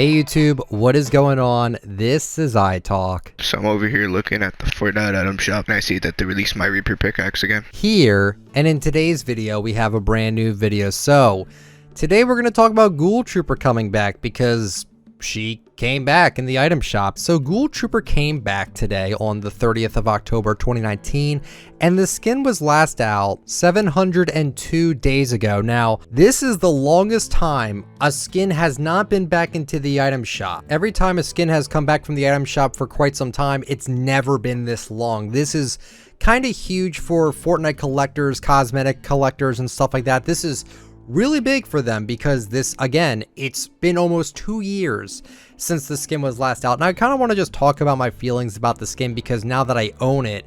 Hey YouTube, what is going on? This is iTalk. So I'm over here looking at the Fortnite Item Shop and I see that they released my Reaper pickaxe again. Here, and in today's video, we have a brand new video. So, today we're going to talk about Ghoul Trooper coming back because she came back in the item shop. So Ghoul Trooper came back today on the 30th of October 2019, and the skin was last out 702 days ago. Now, this is the longest time a skin has not been back into the item shop. Every time a skin has come back from the item shop for quite some time, it's never been this long. This is kind of huge for Fortnite collectors, cosmetic collectors, and stuff like that. This is really big for them because this, again, it's been almost 2 years since the skin was last out. And I kind of want to just talk about my feelings about the skin because now that I own it,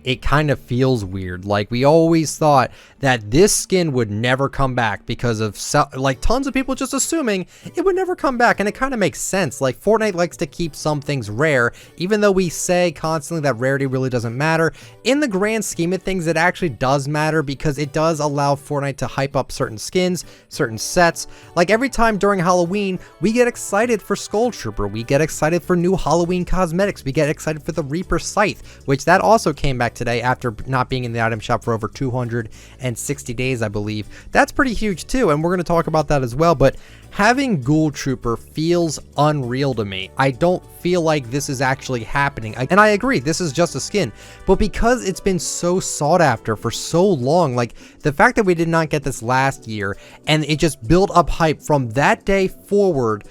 it kind of feels weird. Like, we always thought that this skin would never come back because of like tons of people just assuming it would never come back, and it kind of makes sense. Like, Fortnite likes to keep some things rare, even though we say constantly that rarity really doesn't matter. In the grand scheme of things, it actually does matter because it does allow Fortnite to hype up certain skins, certain sets. Like, every time during Halloween, we get excited for Ghoul Trooper, we get excited for new Halloween cosmetics, we get excited for the Reaper Scythe, which that also came back today after not being in the item shop for over 260 days, I believe. That's pretty huge too, and we're going to talk about that as well. But having Ghoul Trooper feels unreal to me. I don't feel like this is actually happening. And I agree, this is just a skin. But because it's been so sought after for so long, like the fact that we did not get this last year and it just built up hype from that day forward,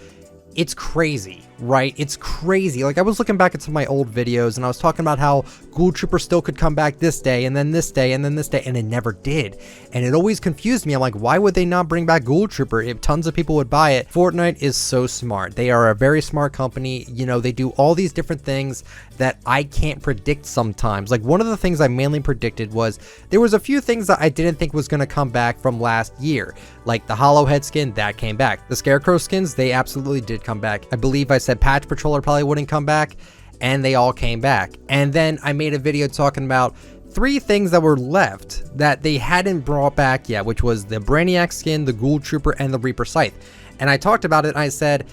it's crazy, right? It's crazy. Like, I was looking back at some of my old videos and I was talking about how Ghoul Trooper still could come back this day and then this day and then this day, and it never did. And it always confused me. I'm like, why would they not bring back Ghoul Trooper if tons of people would buy it? Fortnite is so smart. They are a very smart company. You know, they do all these different things that I can't predict sometimes. Like, one of the things I mainly predicted was there was a few things that I didn't think was going to come back from last year. Like the Hollow Head skin, that came back. The Scarecrow skins, they absolutely did come back. I believe I said Patch Patroller probably wouldn't come back, and they all came back. And then I made a video talking about 3 things that were left that they hadn't brought back yet, which was the Brainiac skin, the Ghoul Trooper, and the Reaper Scythe. And I talked about it and I said,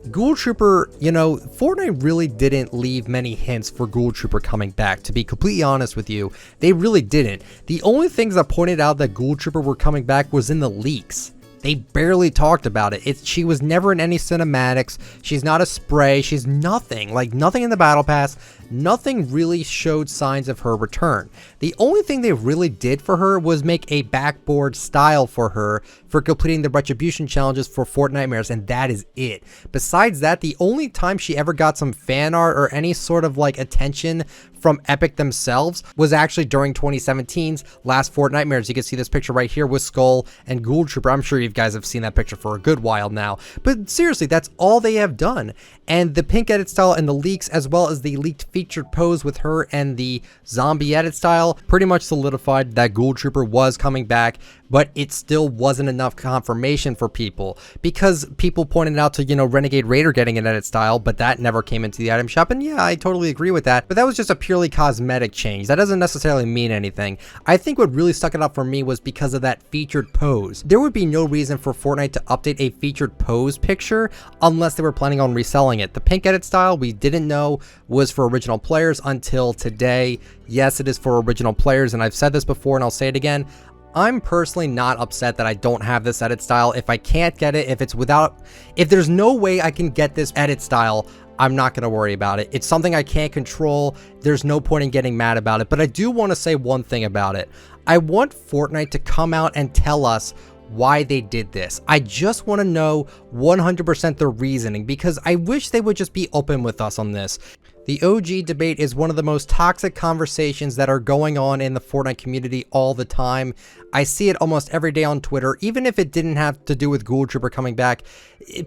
Ghoul Trooper, you know, Fortnite really didn't leave many hints for Ghoul Trooper coming back. To be completely honest with you, they really didn't. The only things that pointed out that Ghoul Trooper were coming back was in the leaks. They barely talked about it. She was never in any cinematics. She's not a spray. She's nothing. Like, nothing in the battle pass. Nothing really showed signs of her return. The only thing they really did for her was make a backboard style for her for completing the retribution challenges for Fortnitemares, and that is it. Besides that, the only time she ever got some fan art or any sort of like attention from Epic themselves was actually during 2017's last Fortnitemares. You can see this picture right here with Skull and Ghoul Trooper. I'm sure you guys have seen that picture for a good while now, but seriously, that's all they have done. And the pink edit style and the leaks, as well as the leaked featured pose with her and the zombie edit style, pretty much solidified that Ghoul Trooper was coming back, but it still wasn't enough confirmation for people because people pointed out to, you know, Renegade Raider getting an edit style, but that never came into the item shop. And yeah, I totally agree with that, but that was just a purely cosmetic change. That doesn't necessarily mean anything. I think what really stuck it up for me was because of that featured pose. There would be no reason for Fortnite to update a featured pose picture unless they were planning on reselling it. The pink edit style we didn't know was for original players until today. Yes, it is for original players, and I've said this before and I'll say it again. I'm personally not upset that I don't have this edit style. If I can't get it, if there's no way I can get this edit style, I'm not going to worry about it. It's something I can't control. There's no point in getting mad about it. But I do want to say one thing about it. I want Fortnite to come out and tell us why they did this. I just want to know 100% the reasoning, because I wish they would just be open with us on this. The OG debate is one of the most toxic conversations that are going on in the Fortnite community all the time. I see it almost every day on Twitter. Even if it didn't have to do with Ghoul Trooper coming back,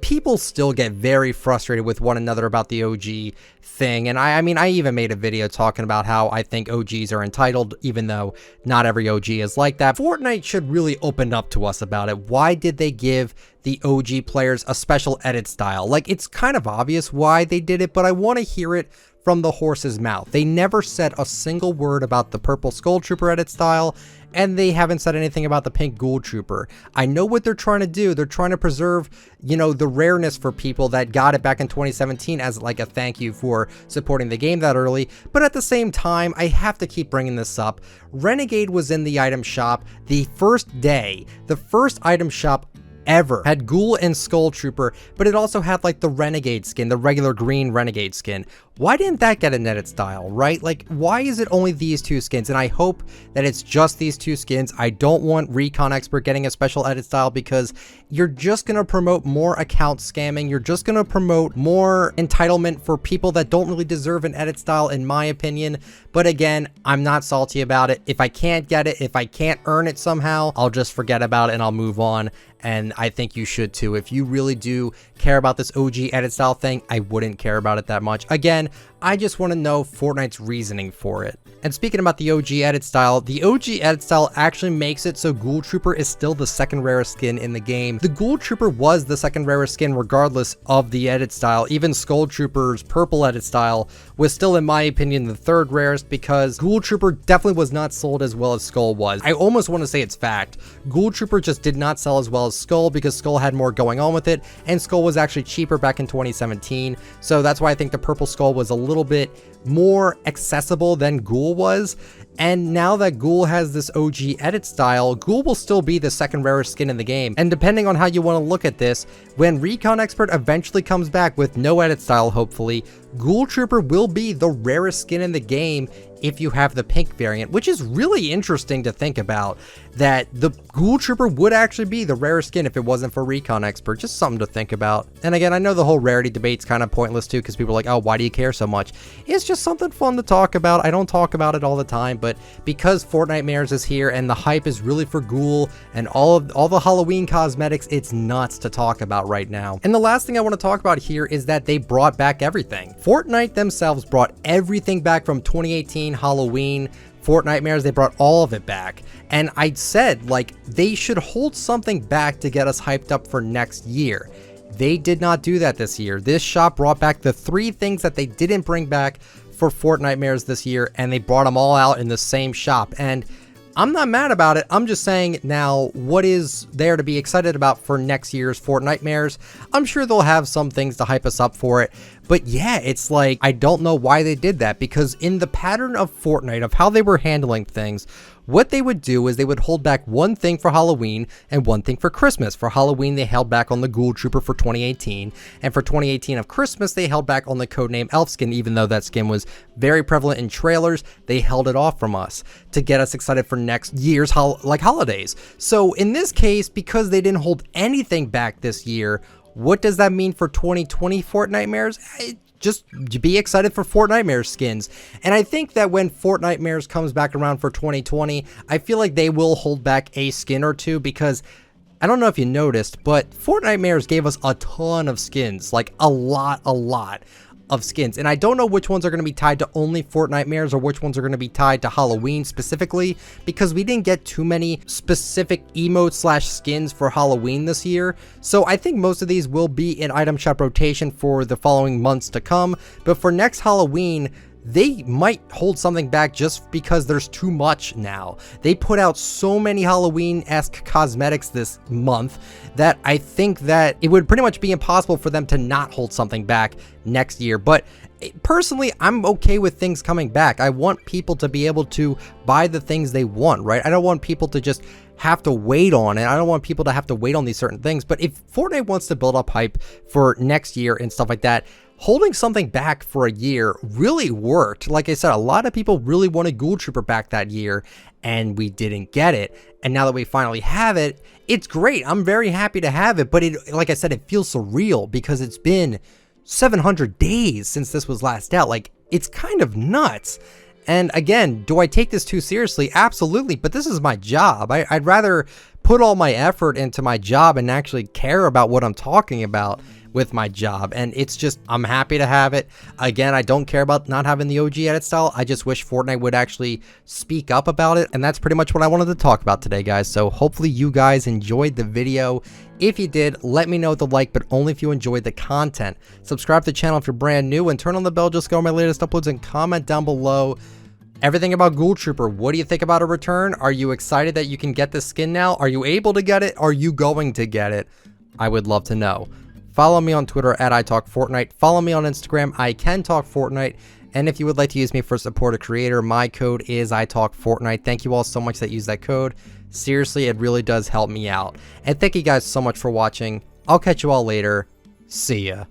people still get very frustrated with one another about the OG thing. And I mean, I even made a video talking about how I think OGs are entitled, even though not every OG is like that. Fortnite should really open up to us about it. Why did they give the OG players a special edit style? Like, it's kind of obvious why they did it, but I want to hear it from the horse's mouth. They never said a single word about the purple Ghoul Trooper edit style, and they haven't said anything about the pink Ghoul Trooper. I know what they're trying to do. They're trying to preserve, you know, the rareness for people that got it back in 2017 as like a thank you for supporting the game that early. But at the same time, I have to keep bringing this up. Renegade was in the item shop the first day. The first item shop ever had Ghoul and Skull Trooper, but it also had like the Renegade skin, the regular green Renegade skin. Why didn't that get an edit style, right? Like, why is it only these two skins? And I hope that it's just these two skins. I don't want Recon Expert getting a special edit style, because you're just going to promote more account scamming. You're just going to promote more entitlement for people that don't really deserve an edit style, in my opinion. But again, I'm not salty about it. If I can't get it, if I can't earn it somehow, I'll just forget about it and I'll move on. And I think you should too. If you really do care about this OG edit style thing, I wouldn't care about it that much. Again, I just want to know Fortnite's reasoning for it. And speaking about the OG edit style, the OG edit style actually makes it so Ghoul Trooper is still the second rarest skin in the game. The Ghoul Trooper was the second rarest skin regardless of the edit style. Even Skull Trooper's purple edit style was still, in my opinion, the third rarest, because Ghoul Trooper definitely was not sold as well as Skull was. I almost want to say it's fact. Ghoul Trooper just did not sell as well as Skull, because Skull had more going on with it, and Skull was actually cheaper back in 2017. So that's why I think the purple Skull was a little bit more accessible than Ghoul was. And now that Ghoul has this OG edit style, Ghoul will still be the second rarest skin in the game. And depending on how you want to look at this, when Recon Expert eventually comes back with no edit style, hopefully, Ghoul Trooper will be the rarest skin in the game if you have the pink variant, which is really interesting to think about, that the Ghoul Trooper would actually be the rarest skin if it wasn't for Recon Expert. Just something to think about. And again, I know the whole rarity debate's kind of pointless too, because people are like, oh, why do you care so much? It's just something fun to talk about. I don't talk about it all the time, but because Fortnite Mares is here and the hype is really for Ghoul and all the Halloween cosmetics, it's nuts to talk about right now. And the last thing I want to talk about here is that they brought back everything. Fortnite themselves brought everything back from 2018 Halloween, Fortnite Mares. They brought all of it back. And I said, like, they should hold something back to get us hyped up for next year. They did not do that this year. This shop brought back the 3 things that they didn't bring back for Fortnite Mares this year, and they brought them all out in the same shop. And I'm not mad about it. I'm just saying, now, what is there to be excited about for next year's Fortnite Mares? I'm sure they'll have some things to hype us up for it. But yeah, it's like, I don't know why they did that, because in the pattern of Fortnite, of how they were handling things, what they would do is they would hold back one thing for Halloween and one thing for Christmas. For Halloween, they held back on the Ghoul Trooper for 2018. And for 2018 of Christmas, they held back on the codename Elf skin. Even though that skin was very prevalent in trailers, they held it off from us to get us excited for next year's holidays. So in this case, because they didn't hold anything back this year, what does that mean for 2020 Fortnite Mares? Just be excited for Fortnite Mares skins. And I think that when Fortnite Mares comes back around for 2020, I feel like they will hold back a skin or two, because I don't know if you noticed, but Fortnite Mares gave us a ton of skins, like a lot of skins. And I don't know which ones are going to be tied to only Fortnite Mares or which ones are going to be tied to Halloween specifically, because we didn't get too many specific emote / skins for Halloween this year. So I think most of these will be in item shop rotation for the following months to come. But for next Halloween, they might hold something back just because there's too much now. They put out so many Halloween-esque cosmetics this month that I think that it would pretty much be impossible for them to not hold something back next year. But personally, I'm okay with things coming back. I want people to be able to buy the things they want, right? I don't want people to just have to wait on it. I don't want people to have to wait on these certain things. But if Fortnite wants to build up hype for next year and stuff like that, holding something back for a year really worked. Like I said, a lot of people really wanted Ghoul Trooper back that year, and we didn't get it. And now that we finally have it, it's great. I'm very happy to have it. But like I said, it feels surreal because it's been 700 days since this was last out. Like, it's kind of nuts. And again, do I take this too seriously? Absolutely. But this is my job. I'd rather put all my effort into my job and actually care about what I'm talking about with my job. And it's just, I'm happy to have it. Again, I don't care about not having the OG edit style. I just wish Fortnite would actually speak up about it. And that's pretty much what I wanted to talk about today, guys. So hopefully you guys enjoyed the video. If you did, let me know with a like, but only if you enjoyed the content. Subscribe to the channel if you're brand new, and turn on the bell just to get all my latest uploads, and comment down below everything about Ghoul Trooper. What do you think about a return? Are you excited that you can get the skin now? Are you able to get it? Are you going to get it? I would love to know. Follow me on Twitter at ITalkFortnite. Follow me on Instagram, ICanTalkFortnite. And if you would like to use me for support a creator, my code is ITalkFortnite. Thank you all so much that use that code. Seriously, it really does help me out. And thank you guys so much for watching. I'll catch you all later. See ya.